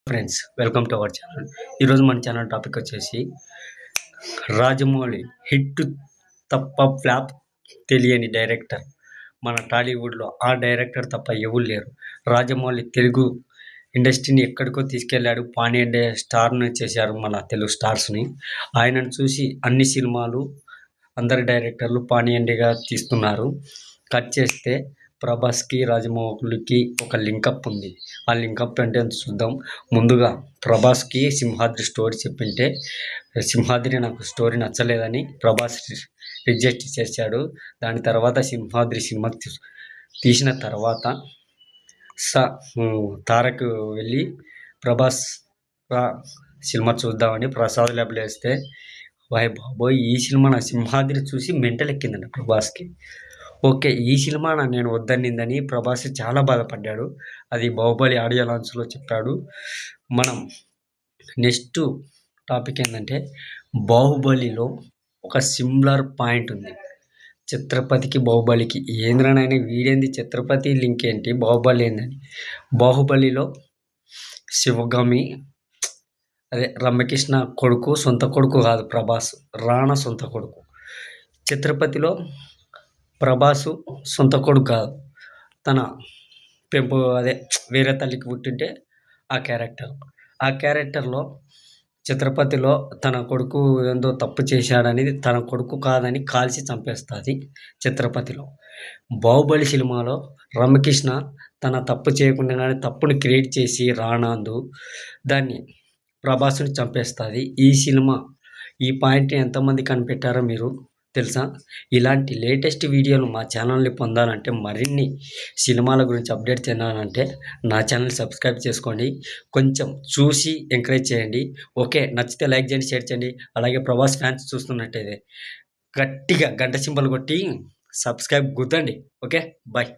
Friends, welcome to our channel. ఈరోజు మన channel topic వచ్చేసి రాజమౌళి హిట్ తప్ప ఫ్లాప్ తెలియని డైరెక్టర్ మన టాలీవుడ్లో. ఆ డైరెక్టర్ తప్ప ఎవరు లేరు. రాజమౌళి తెలుగు ఇండస్ట్రీని ఎక్కడికో తీసుకెళ్ళాడు. పాన్ ఇండియా స్టార్ను చేశారు, మన తెలుగు స్టార్స్ని. ఆయనను చూసి అన్ని సినిమాలు అందరి డైరెక్టర్లు పాన్ ఇండియాగా తీస్తున్నారు. కట్ చేస్తే ప్రభాస్కి రాజమౌళికి ఒక లింకప్ ఉంది. ఆ లింకప్ అంటే చూద్దాం. ముందుగా ప్రభాస్కి సింహాద్రి స్టోరీ చెప్పింటే, సింహాద్రి నాకు స్టోరీ నచ్చలేదని ప్రభాస్ రిజెక్ట్ చేశాడు. దాని తర్వాత సింహాద్రి సినిమా తీసిన తర్వాత తారక్ వెళ్ళి ప్రభాస్ సినిమా చూద్దామని ప్రసాద్ ల్యాబ్లో వేస్తే, వాయ్ బాబోయ్, ఈ సినిమా నా సింహాద్రి చూసి మెంటల్ ఎక్కిందండి ప్రభాస్కి. ఓకే, ఈ సినిమా నేను వద్దనిందని ప్రభాస్ చాలా బాధపడ్డాడు. అది బాహుబలి ఆడియో లాంచ్లో చెప్పాడు. మనం నెక్స్ట్ టాపిక్ ఏంటంటే, బాహుబలిలో ఒక సిమిలర్ పాయింట్ ఉంది. ఛత్రపతికి బాహుబలికి ఏంద్రనైనా వీడేంది ఛత్రపతి లింక్ ఏంటి, బాహుబలి ఏందని. బాహుబలిలో శివగామి అదే రమ్యకృష్ణ కొడుకు, సొంత కొడుకు కాదు ప్రభాస్, రాణా సొంత కొడుకు. ఛత్రపతిలో ప్రభాసు సొంత కొడుకు కాదు, తన వేరే తల్లికి పుట్టింటే ఆ క్యారెక్టర్లో ఛత్రపతిలో తన కొడుకు ఏందో తప్పు చేశాడని, తన కొడుకు కాదని కాల్చి చంపేస్తుంది ఛత్రపతిలో. బాహుబలి సినిమాలో రమ్యకృష్ణ తన తప్పు చేయకుండానే తప్పుని క్రియేట్ చేసి రానాందు దాన్ని ప్రభాస్ని చంపేస్తుంది. ఈ పాయింట్ని ఎంతమంది కనిపెట్టారో మీరు తెలుసా? ఇలాంటి లేటెస్ట్ వీడియోలు మా ఛానల్ని పొందాలంటే, మరిన్ని సినిమాల గురించి అప్డేట్ చెందాలంటే నా ఛానల్ సబ్స్క్రైబ్ చేసుకోండి. కొంచెం చూసి ఎంకరేజ్ చేయండి. ఓకే, నచ్చితే లైక్ చేయండి, షేర్ చేయండి. అలాగే ప్రభాస్ ఫ్యాన్స్ చూస్తున్నట్టయితే గట్టిగా గంట సింబల్ కొట్టి సబ్స్క్రైబ్ గుద్దండి. Okay, bye.